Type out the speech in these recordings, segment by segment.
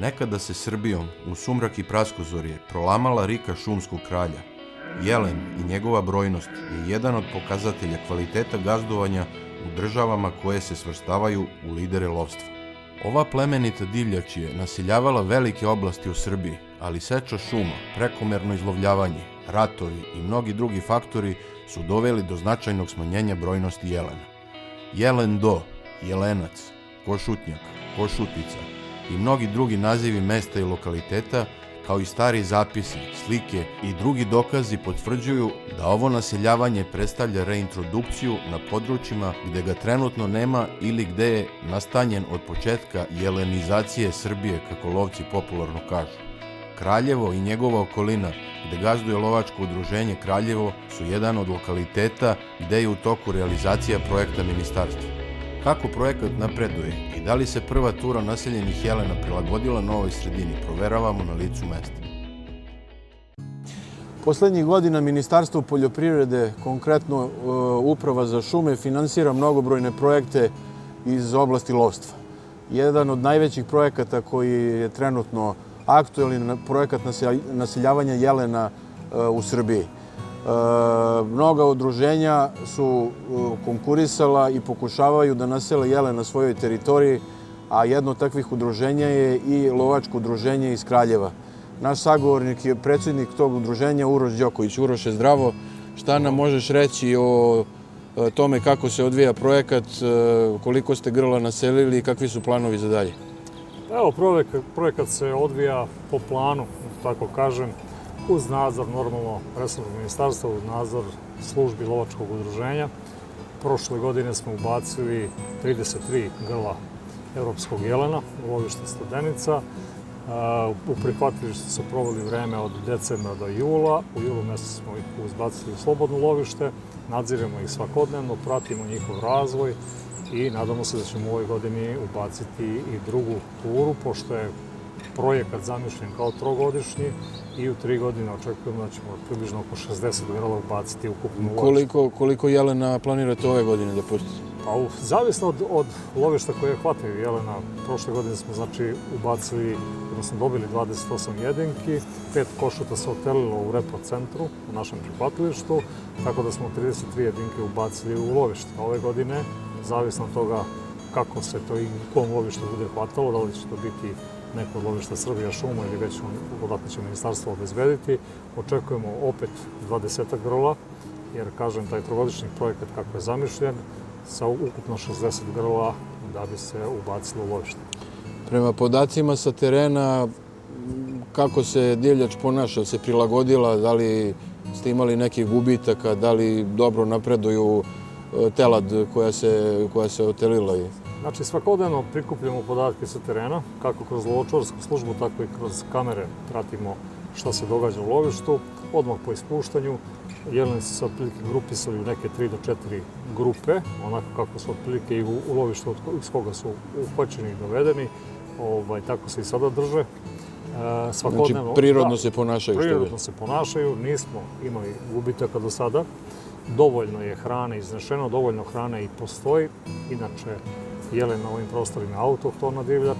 Nekada se Srbijom u sumrak i praskozorje prolamala rika šumskog kralja. Jelen i njegova brojnost je jedan od pokazatelja kvaliteta gazdovanja u državama koje se svrstavaju u lidere lovstva. Ova plemenita divljač je naseljavala velike oblasti u Srbiji, ali seča šuma, prekomerno izlovljavanje, ratovi i mnogi drugi faktori su doveli do značajnog smanjenja brojnosti jelena. Jelen do, jelenac, košutnjak, košutica i mnogi drugi nazivi mesta i lokaliteta, kao i stari zapisi, slike i drugi dokazi potvrđuju da ovo naseljavanje predstavlja reintrodukciju na područjima gde ga trenutno nema ili gde je nastanjen od početka jelenizacije Srbije, kako lovci popularno kažu. Kraljevo i njegova okolina, gde gazduje lovačko udruženje Kraljevo, su jedan od lokaliteta gde je u toku realizacija projekta ministarstva. Kako projekat napreduje i da li se prva tura naseljenih jelena prilagodila novoj sredini, proveravamo na licu mesta. Poslednjih godina Ministarstvo poljoprivrede, konkretno Uprava za šume, finansira mnogobrojne projekte iz oblasti lovstva. Jedan od najvećih projekata koji je trenutno aktuelni projekat naseljavanja jelena u Srbiji. Mnoga udruženja su konkurisala i pokušavaju da nasele jelen na svojoj teritoriji, a jedno od takvih udruženja je i lovačko udruženje iz Kraljeva. Naš sagovornik je predsjednik tog udruženja, Uroš Đoković. Uroše, zdravo. Šta nam možeš reći o tome kako se odvija projekat, koliko ste grla naselili i kakvi su planovi za dalje? Evo, projekat se odvija po planu, tako kažem, uz nadzor normalno resornog ministarstva, uz nadzor službi lovačkog udruženja. Prošle godine smo ubacili 33 grla evropskog jelena u lovište Studenica. U prihvatilištu su proveli vreme od decembra do jula. U julu mjesecu smo ih uzbacili u slobodno lovište, nadziremo ih svakodnevno, pratimo njihov razvoj i nadamo se da ćemo u ovoj godini ubaciti i drugu turu, pošto je projekat zamišljen kao trogodišnji i u 3 godine očekujemo da ćemo približno oko 60 grla ubaciti ukupno u lovište. Koliko jelena planirate ove godine da pustite? Pa, zavisno od lovišta koje hvataju jelena. Prošle godine smo ubacili, odnosno dobili 28 jedinki, 5 košuta se otelilo u repo centru, u našem prihvatilištu, tako da smo 33 jedinke ubacili u lovište. Ove godine, zavisno od toga kako se to i u kom lovištu bude hvatalo, da li će to biti neko od lovišta Srbija šuma ili već odakle će ministarstvo obezbediti, očekujemo opet 20 grla, jer, kažem, taj trogodišnji projekat kako je zamišljen, sa ukupno 60 grla da bi se ubacilo u lovište. Prema podacima sa terena, kako se divljač ponaša, se prilagodila, da li ste imali nekih gubitaka, da li dobro napreduju telad koja se otelila? Znači, svakodnevno prikupljamo podatke sa terena, kako kroz lovočuvarsku službu, tako i kroz kamere pratimo šta se događa u lovištu. Odmah po ispuštanju jeleni su se otprilike grupisali u neke 3 do 4 grupe, onako kako su otprilike i u lovištu iz koga su uhvaćeni i dovedeni, tako se i sada drže. Znači, prirodno se ponašaju? Prirodno se ponašaju, nismo imali gubitaka do sada. Dovoljno je hrane iznešeno, dovoljno hrane i postoji. Inače, jelen na ovim prostorima je autohtona divljač,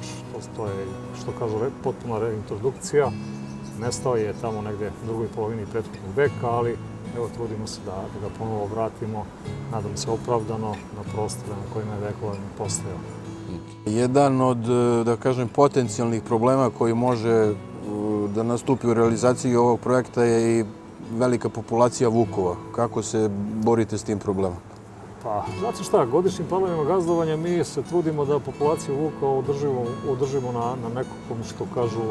to je, što kažu, potpuna reintrodukcija. Nestao je tamo negde u drugoj polovini prethodnog veka, ali evo, trudimo se da ga ponovo vratimo, nadam se opravdano, na prostore na kojima je vekovno postojao. Jedan od, da kažem, potencijalnih problema koji može da nastupi u realizaciji ovog projekta je i velika populacija vukova. Kako se borite s tim problemom? Pa, znate šta, godišnjim planovima gazdovanja mi se trudimo da populaciju vuka održimo na nekakvom, što kažu,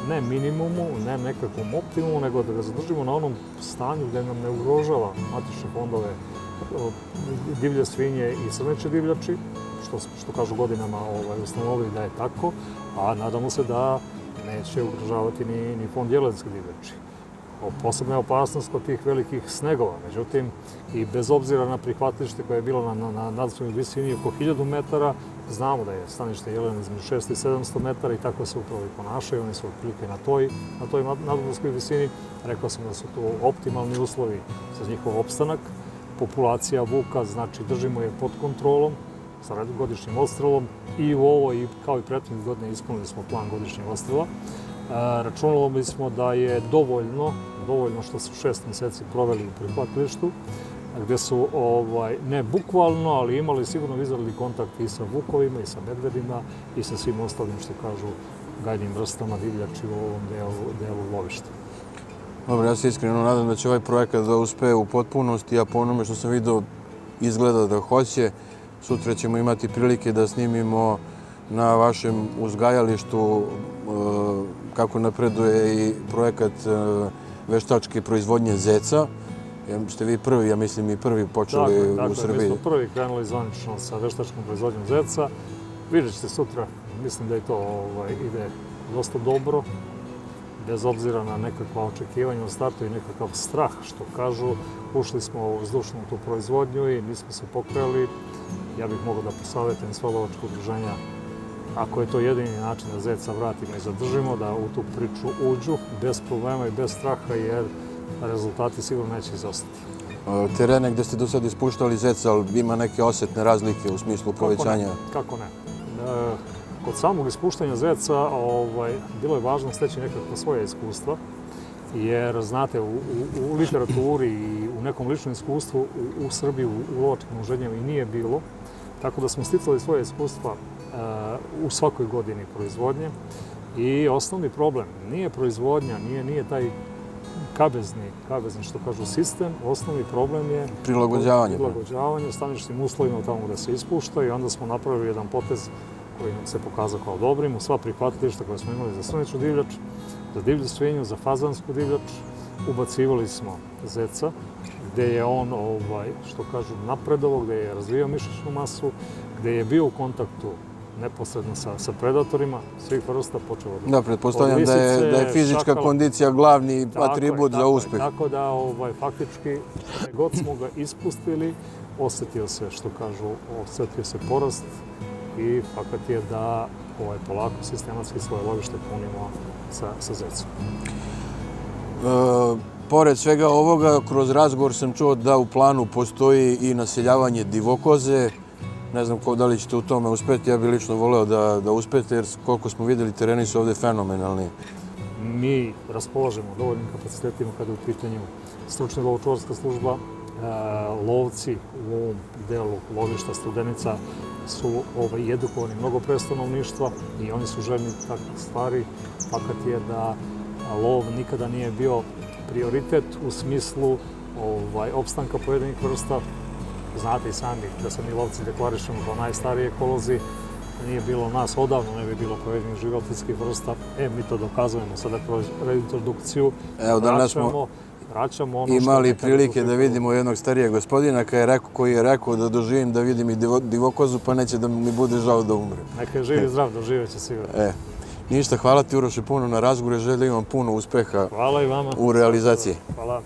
ne minimumu, ne nekakvom optimumu, nego da ga zadržimo na onom stanju gde nam ne ugrožava matične fondove divlje svinje i srneće divljači, što kažu godinama ustanovili da je tako, a nadamo se da neće ugrožavati ni fond jelenske divljači. Posebna je opasnost kod tih velikih snegova, međutim, i bez obzira na prihvatilište koje je bilo na nadmorskoj visini oko 1000 metara, znamo da je stanište jelena između 600 i 700 metara i tako se upravo i ponašaju. Oni su otprilike na toj nadmorskoj visini. Rekao sam da su to optimalni uslovi za njihov opstanak. Populacija vuka, znači, držimo je pod kontrolom. sa godišnjim odstrelom i u ovoj, kao i prethodnih godine, ispunili smo plan godišnjeg odstrela. Računalo bismo da je dovoljno što su 6 mjeseci proveli u prihvatilištu, gdje su ne bukvalno, ali imali sigurno vizualni kontakt i sa vukovima, i sa medvedima, i sa svim ostalim, što kažu, gajnim vrstama divljači u ovom delu lovišta. Dobro, ja se iskreno nadam da će ovaj projekat da uspe u potpunosti, a po onome što sam vidio izgleda da hoće. Sutra ćemo imati prilike da snimimo na vašem uzgajalištu kako napreduje i projekat veštačke proizvodnje zeca. Ste vi prvi, ja mislim, i prvi počeli u Srbiji. Mi smo prvi krenuli zvanično sa veštačkom proizvodnjom zeca. Vidjet ćete sutra, mislim da i to ide dosta dobro, bez obzira na nekakva očekivanja u startu i nekakav strah, što kažu. Ušli smo u vzdušnu tu proizvodnju i mi smo se pokrenuli. Ja bih mogao da posavjetujem sva lovačka udruženja, ako je to jedini način da zeca vratimo i zadržimo, da u tu priču uđu bez problema i bez straha, jer rezultati sigurno neće izostati. Terene gdje ste do sada ispuštali zeca, ali ima neke osjetne razlike u smislu povećanja? Kako ne? Kod samog ispuštanja zeca bilo je važno steći nekakva svoja iskustva, jer znate, u literaturi i u nekom ličnom iskustvu u Srbiji u lovačkim udruženjima i nije bilo, tako da smo sticali svoje iskustva u svakoj godini proizvodnje. I osnovni problem nije proizvodnja, nije taj kabezni, što kažu, sistem. Osnovni problem je prilagođavanje staničnim uslovima tamo gdje se ispušta, i onda smo napravili jedan potez koji nam se pokazao kao dobrim. U sva prihvatilišta koje smo imali za srneću divljač, za divlju svinju, za fazansku divljač, ubacivali smo zeca, gdje je on, što kažu, napredovao, gdje je razvijao mišićnu masu, gdje je bio u kontaktu neposredno sa predatorima svih vrsta, počeo od da, pretpostavljam da je fizička kondicija glavni atribut za uspjeh. Tako da, faktički, god smo ga ispustili, osjetio se, što kažu, osjetio se porast, i fakat je da polako sistematski svoje lovište punimo sa zecom. Pored svega ovoga, kroz razgovor sam čuo da u planu postoji i naseljavanje divokoze. Ne znam da li ćete u tome uspjeti, ja bih lično voleo da uspete, jer koliko smo vidjeli, tereni su ovdje fenomenalni. Mi raspolažemo dovoljnim kapacitetima kada je u pitanju stručna lovočuvarska služba. Lovci u ovom delu lovišta Studenica su edukovani mnogo pre stanovništva i oni su željni takvih stvari. Fakat je da lov nikada nije bio prioritet u smislu opstanka pojedinih vrsta. Znate i sami da se mi lovci deklarišemo kao najstariji ekolozi. Nije bilo nas, odavno ne bi bilo pojedinih životinjskih vrsta. Mi to dokazujemo sada kroz reintrodukciju. Evo, danas smo imali prilike da vidimo jednog starijeg gospodina koji je rekao da doživim da vidim i divokozu, pa neće da mi bude žao da umrem. Neka je živ i zdrav, doživeće sigurno. Ništa, hvala ti, Uroše, puno na razgovoru, želim vam puno uspeha u realizaciji. Hvala.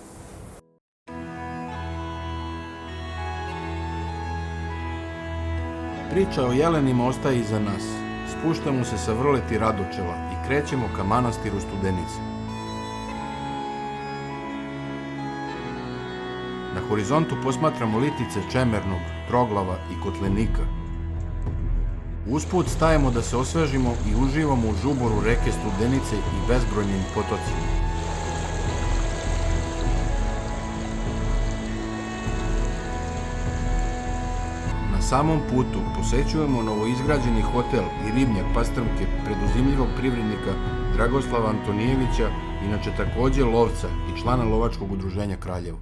Priča o jelenima ostaje iza nas. Spuštamo se sa vrleti Radočeva i krećemo ka manastiru Studenica. Na horizontu posmatramo litice Čemernog, Troglava i Kotlenika. Usput stajemo da se osvežimo i uživamo u žuboru reke Studenice i bezbrojnim potocima. Na samom putu posećujemo novoizgrađeni hotel i ribnjak Pastrmke preduzimljivog privrednika Dragoslava Antonijevića, inače također lovca i člana lovačkog udruženja Kraljevo.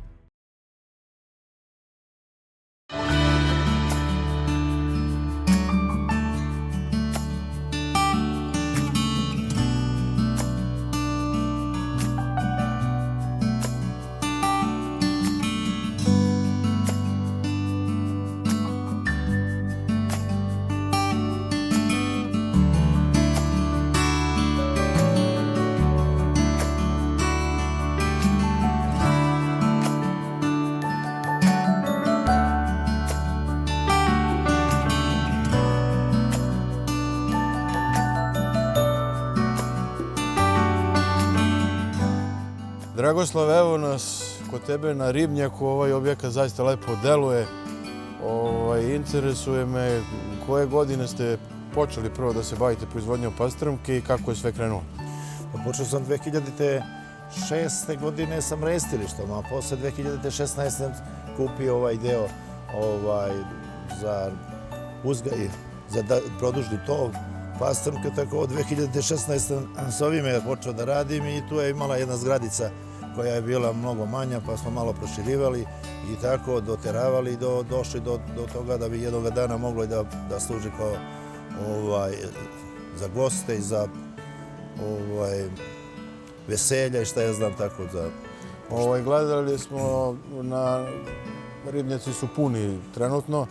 Dragoslav, evo nas kod tebe na ribnjaku. Ovaj objekat zaista lepo deluje. Interesuje me Koje godine ste počeli prvo da se bavite proizvodnjom pastrmke i kako je sve krenulo? Počeo sam 2006. godine sa restilištom, a posle 2016. sam kupio ovaj deo za uzgaj, za produžni tov pastrmke, tako od 2016. s ovime je počeo da radim i tu je imala jedna zgradica koja je bila mnogo manja, pa smo malo proširivali i tako doteravali i došli do toga da bi jednog dana moglo i da služi kao za goste i za veselja i šta ja znam tako za... Gledali smo ribnjaci su puni trenutno.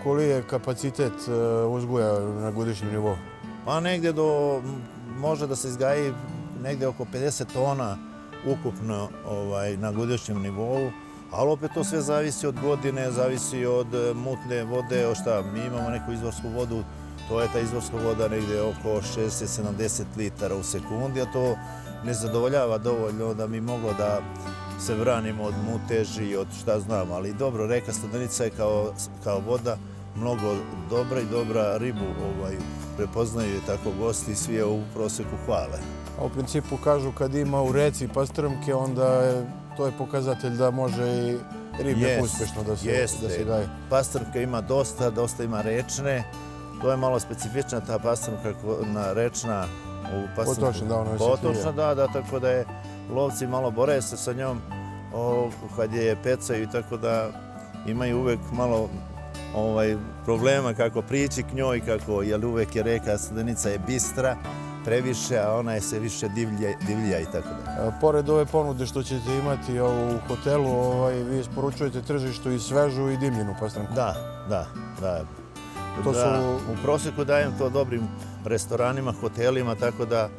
Koji je kapacitet uzgoja na godišnjem nivou? Pa negdje može da se izgaji negdje oko 50 tona ukupno na godišnjem nivou, ali opet to sve zavisi od godine, zavisi od mutne vode, mi imamo neku izvorsku vodu, to je ta izvorska voda negdje oko 60-70 litara u sekundi, a to ne zadovoljava dovoljno da bi moglo da se branimo od muteži, od šta znam, ali dobro, reka Studenica je kao voda mnogo dobra i dobra ribu prepoznaju je tako gosti i svi je u proseku hvale. A u principu kažu kad ima u reci pastrmke, onda to je pokazatelj da može i ribnjak uspješno da se gaje. Pastrmka ima dosta ima rečne, to je malo specifična ta pastrmka rečna. Potočna, da, tako da je lovci malo bore se sa njom kad je pecaju i tako da imaju uvek malo problema kako prići k njoj, jer uvek je reka Studenica je bistra, previše, a ona je se više divlja i tako da. Pored ove ponude što ćete imati u hotelu, vi isporučujete tržištu i svežu i dimljenu pastrmku. Da. U proseku dajem to dobrim restoranima, hotelima, tako da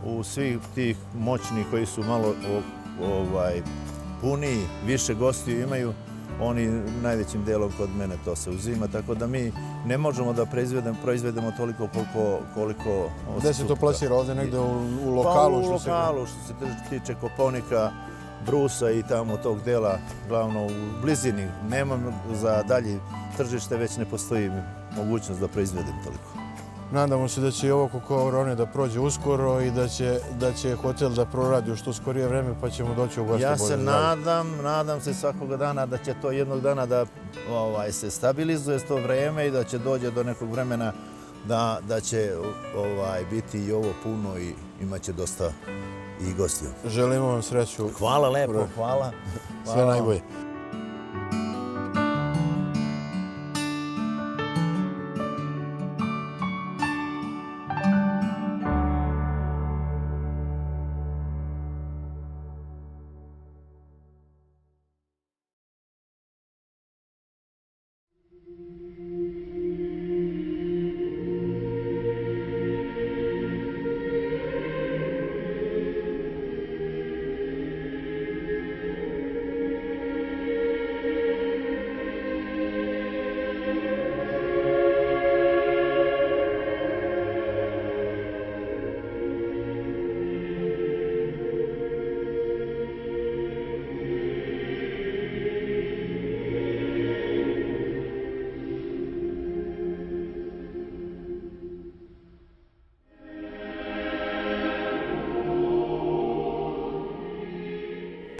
u svih tih moćnih koji su malo puniji, više gostiju imaju, oni najvećim delom kod mene to se uzima, tako da mi ne možemo da proizvedemo toliko koliko... Gde se to plasira? Ovdje negde u lokalu? Pa u lokalu, što se tiče Kopaonika, Brusa i tamo tog dela, glavno u blizini. Nemam za dalje tržište, već ne postoji mogućnost da proizvedem toliko. Nadamo se da će i ovo korone da prođe uskoro i da će hotel da proradi u što skorije vreme, pa ćemo doći u goste. Ja se nadam se svakoga dana da će to jednog dana da se stabilizuje to vreme i da će dođe do nekog vremena da će biti i ovo puno i imat će dosta i gostiju. Želimo vam sreću. Hvala lepo, hvala. Sve najbolje.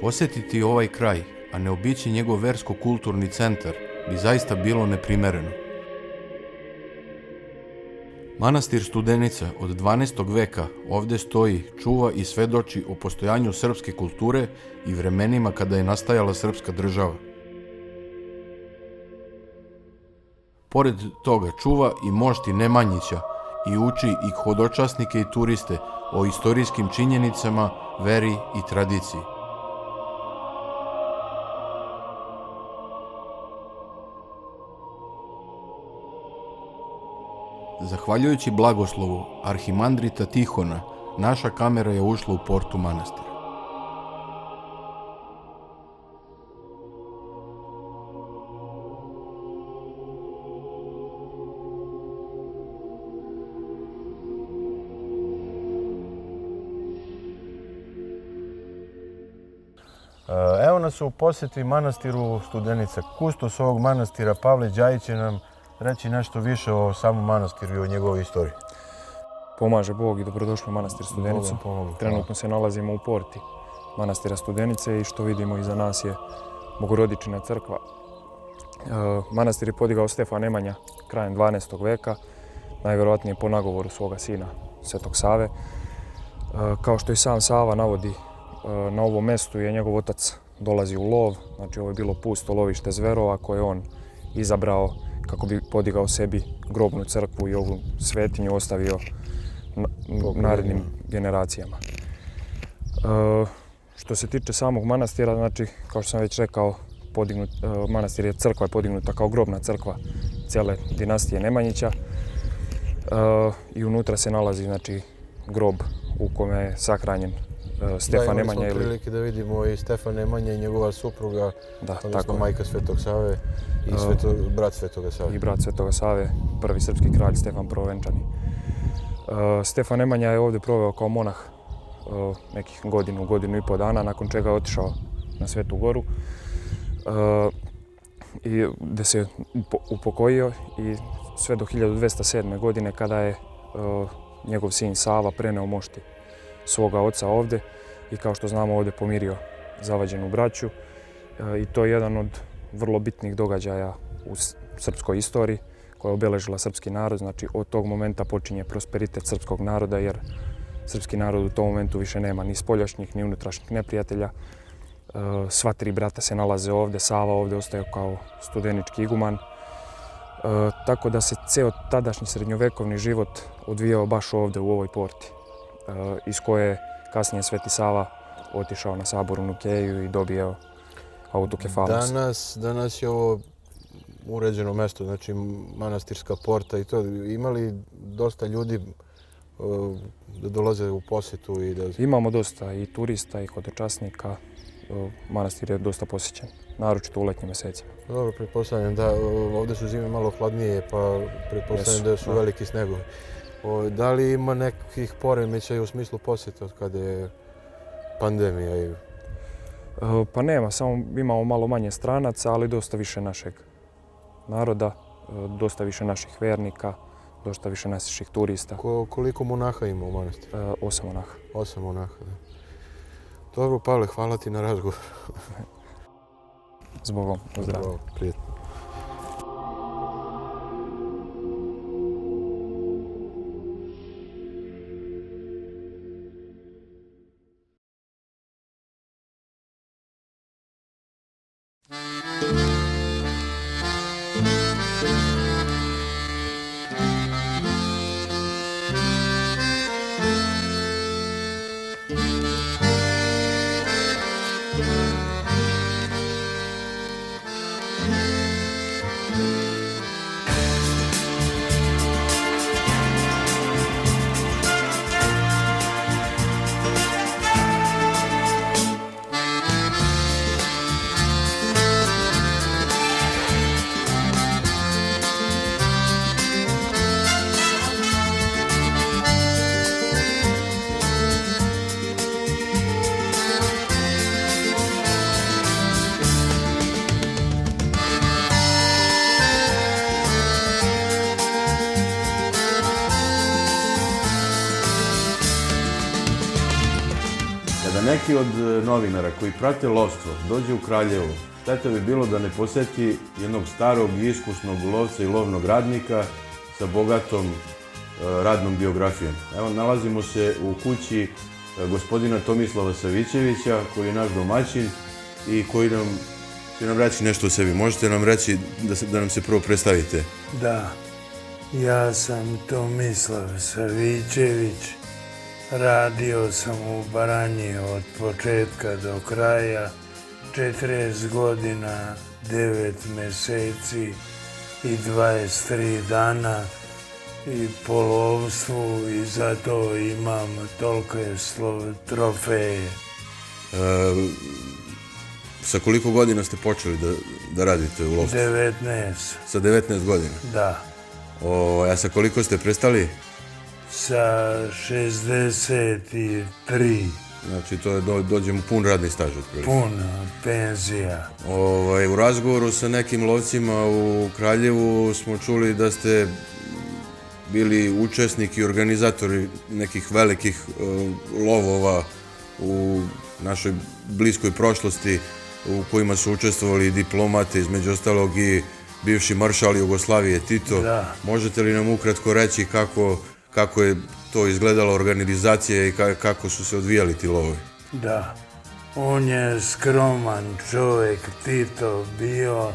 Posjetiti ovaj kraj, a ne obići njegov versko-kulturni centar, bi zaista bilo neprimereno. Manastir Studenica od 12. veka ovdje stoji, čuva i svedoči o postojanju srpske kulture i vremenima kada je nastajala srpska država. Pored toga čuva i mošti Nemanjića i uči i hodočasnike i turiste o istorijskim činjenicama, veri i tradiciji. Zahvaljujući blagoslovu arhimandrita Tihona, naša kamera je ušla u portu manastira. Evo nas u posjeti manastiru Studenica. Kustos ovog manastira Pavle Đajić će nam reći nešto više o samom manastiru i o njegovoj istoriji? Pomaže Bog i dobrodošli u manastir Studenicu. Trenutno se nalazimo u porti manastira Studenice i što vidimo iza nas je Bogorodičina crkva. Manastir je podigao Stefan Nemanja krajem 12. veka, najvjerojatnije po nagovoru svoga sina Svetog Save. Kao što i sam Sava navodi, na ovom mjestu je njegov otac dolazi u lov, znači ovo je bilo pusto lovište zverova koje on izabrao kako bi podigao sebi grobnu crkvu i ovu svetinju ostavio narednim generacijama. Što se tiče samog manastira, znači, kao što sam već rekao, manastir je crkva podignuta kao grobna crkva cijele dinastije Nemanjića i unutra se nalazi, znači, grob u kome je sahranjen Stefan Nemanja. Imali smo prilike da vidimo i Stefan Nemanja i njegova supruga, odnosno majka Svetog Save i brat Svetoga Save. I brat Svetoga Save, prvi srpski kralj Stefan Prvovenčani. Stefan Nemanja je ovdje proveo kao monah nekih godinu i pol dana, nakon čega je otišao na Svetu Goru i gdje se upokojio i sve do 1207. godine kada je njegov sin Sava preneo mošti svoga oca ovdje i kao što znamo ovdje pomirio zavađenu braću i to je jedan od vrlo bitnih događaja u srpskoj istoriji koja je obeležila srpski narod. Znači od tog momenta počinje prosperitet srpskog naroda jer srpski narod u tom momentu više nema ni spoljašnjih ni unutrašnjih neprijatelja. Sva tri brata se nalaze ovdje, Sava ovdje ostaje kao studenički iguman. Tako da se ceo tadašnji srednjovekovni život odvijao baš ovdje u ovoj porti, iz koje je kasnije Sveti Sava otišao na sabor u Nukeju i dobio autokefalnost. Danas je ovo uređeno mesto, znači manastirska porta i to. Imali dosta ljudi da dolaze u posjetu i da... Imamo dosta i turista i hodočasnika. Manastir je dosta posjećen, naročito u letnjim mjesecima. Dobro, pretpostavljam da ovdje su zime malo hladnije, pa pretpostavljam da su veliki snegovi. Da li ima nekih poremećaja u smislu posjeta od kada je pandemija? Pa nema, samo imamo malo manje stranaca, ali dosta više našeg naroda, dosta više naših vernika, dosta više naših turista. Koliko monaha ima u manastiru? 8 monaha. 8 monaha, da. Dobro, Pavle, hvala ti na razgovor. Zbogom, zdravo. Prijetno. Neki od novinara koji prate lovstvo dođe u Kraljevo, šteta bi bilo da ne posjeti jednog starog i iskusnog lovca i lovnog radnika sa bogatom radnom biografijom. Evo, nalazimo se u kući gospodina Tomislava Savićevića, koji je naš domaćin i koji će nam reći nešto o sebi. Možete nam reći da nam se prvo predstavite? Da, ja sam Tomislav Savićević. Radio sam u Baranji od početka do kraja, 40 godina, 9 mjeseci i 23 dana i po lovstvu i zato imam tolike trofeje. Sa koliko godina ste počeli da radite u lovstvu? 19. Sa 19 godina? Da. A sa koliko ste prestali? Sa 63. Znači, to je dođemo pun radni staž otprilike. Pun penzija. U razgovoru sa nekim lovcima u Kraljevu smo čuli da ste bili učesnik i organizatori nekih velikih lovova u našoj bliskoj prošlosti u kojima su učestvovali diplomate, između ostalog i bivši maršal Jugoslavije Tito. Da. Možete li nam ukratko reći kako je to izgledala organizacija i kako su se odvijali ti lovovi? Da. On je skroman čovjek, Tito bio,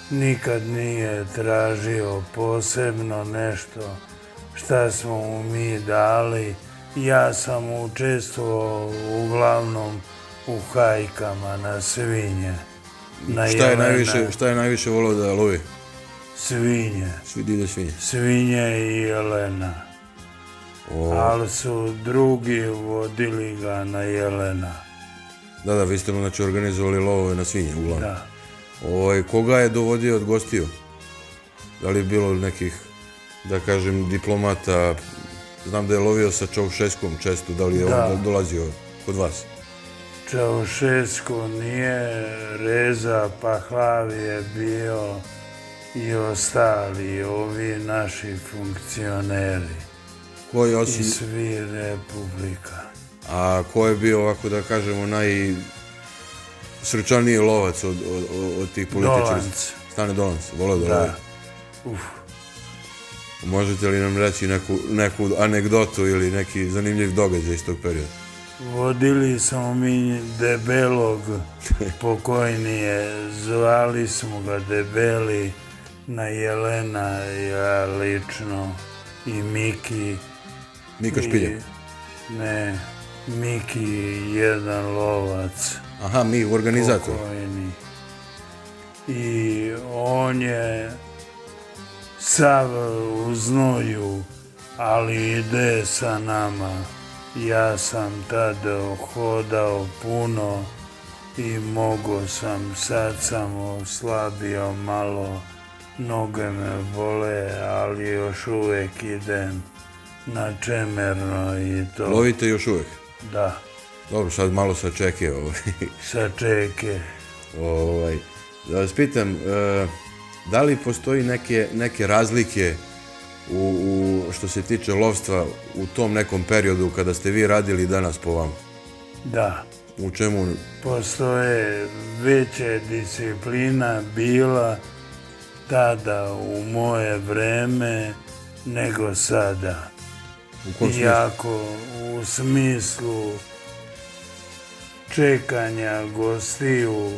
nikad nije tražio posebno nešto šta smo mu mi dali. Ja sam učestvovao uglavnom u hajkama na svinje. Šta je najviše volio da lovi? Svinje. Divlje svinje. Svinje i jelena. Ali su drugi vodili ga na jelena. Da, vi ste mu znači organizovali lovove na svinje uglavnom. Da. Koga je dovodio od gostiju? Da li je bilo nekih, da kažem, diplomata? Znam da je lovio sa Čaušeskom često, da li je on dolazio kod vas? Čaušesko nije, Reza Pahlavi je bio i ostali ovi naši funkcioneri iz svih republika. A ko je bio, ovako da kažemo, najsrčaniji lovac od tih političara? Dolanc. Stane Dolanc, volio da lovi? Možete li nam reći neku anegdotu ili neki zanimljiv događaj iz tog perioda? Vodili smo mi Debelog, pokojni je, zvali smo ga Debeli, na Jelena, ja lično, i Miki. Mika Špilja? Ne, Miki, jedan lovac. Aha, mi, organizator. Pokojni. I on je sav u znoju, ali ide sa nama. Ja sam tad hodao puno i mogo sam, sad sam oslabio malo, noge me bole, ali još uvijek idem na Čemerno i to. Lovite još uvijek? Da. Dobro, sad malo sačeke. Sačeke. Da vas pitam, da li postoji neke razlike što se tiče lovstva u tom nekom periodu kada ste vi radili danas po vama? Da. U čemu? Postoje veća disciplina bila tada u moje vreme nego sada. U kom smislu? Iako u smislu čekanja gostiju,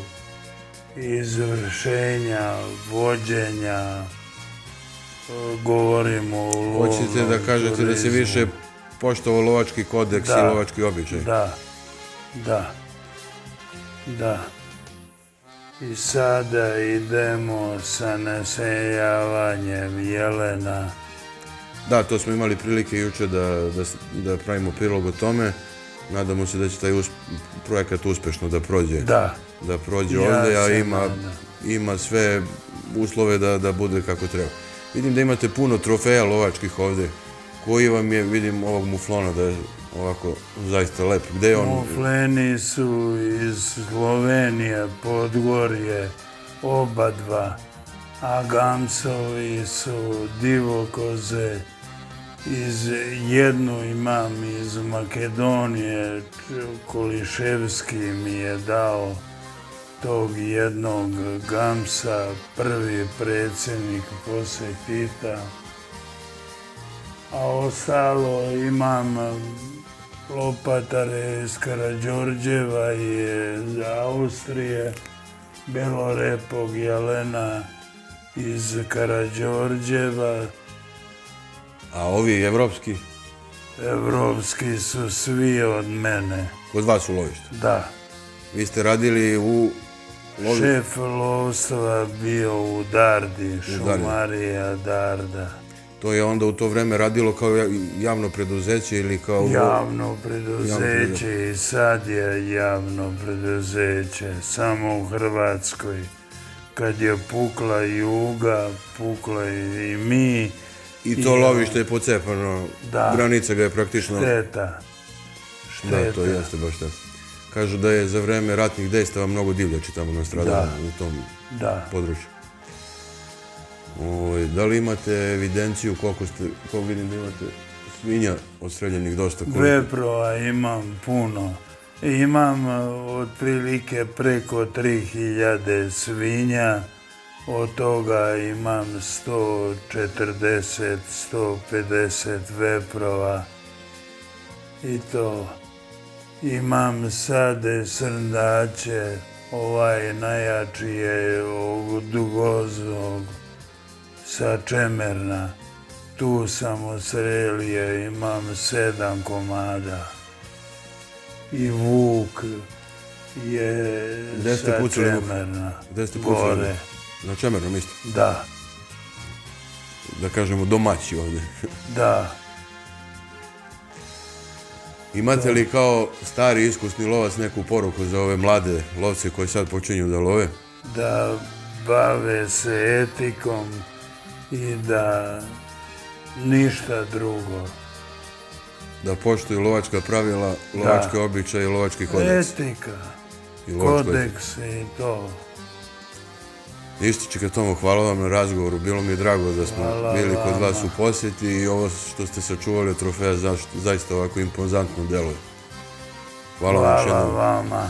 izvršenja, vođenja, govorimo o lovnom turizmu. Hoćete da kažete da se više poštovao lovački kodeks i lovački običaj? Da. I sada idemo sa naseljavanjem jelena. Da, to smo imali prilike juče da pravimo prilog o tome. Nadamo se da će taj projekat uspešno da prođe. Da prođe ovde, a ima sve uslove da bude kako treba. Vidim da imate puno trofeja lovačkih ovde. Koji vam je, vidim ovog muflona da je ovako zaista lep. Gde je on? Mufleni su iz Slovenije, Podgorje, oba dva. A gamsovi su divokoze. Jednu imam iz Makedonije, Koliševski mi je dao tog jednog gamsa, prvi predsjednik poslije Tita. A ostalo imam lopatare iz Karađorđeva i iz Austrije, belorepog jelena iz Karađorđeva. A ovi evropski? Evropski su svi od mene. Kod vas u lovištu? Da. Vi ste radili u... Šef lovstva bio u Dardi, Šumarija Darda. To je onda u to vreme radilo kao javno preduzeće ili kao... Javno preduzeće i sad je javno preduzeće. Samo u Hrvatskoj. Kad je pukla Juga, pukla i mi. I to lovište je pocepano. Granica ga je praktično... šteta. Da, to jeste baš tako. Kažu da je za vreme ratnih dejstava mnogo divljači tamo nastradalo u tom području. Da li imate evidenciju koliko vidim da imate svinja odstreljenih dosta? Veprova imam puno. Imam otprilike preko 3000 svinja, od toga imam 140, 150 veprova i to. Imam sade, srndaće, ovaj najjači je ovog dugozog sa Čemerna. Tu sam odstrelio, imam 7 komada. I vuk je sa Čemerna. Gde ste pucali? Na Čemernom isto? Da. Da kažemo domaći ovdje. Da. Imate li kao stari iskusni lovac neku poruku za ove mlade lovce koji sad počinju da love? Da bave se etikom i da ništa drugo. Da poštuju lovačka pravila, lovačke običaje i lovački kodeks. Etika, kodeks i to. Ništa, Čika Tomo, hvala vam na razgovoru. Bilo mi je drago da smo bili kod vas u posjeti i ovo što ste sačuvali od trofeja zaista ovako impozantno deluje. Hvala vam još jednom. Hvala vama.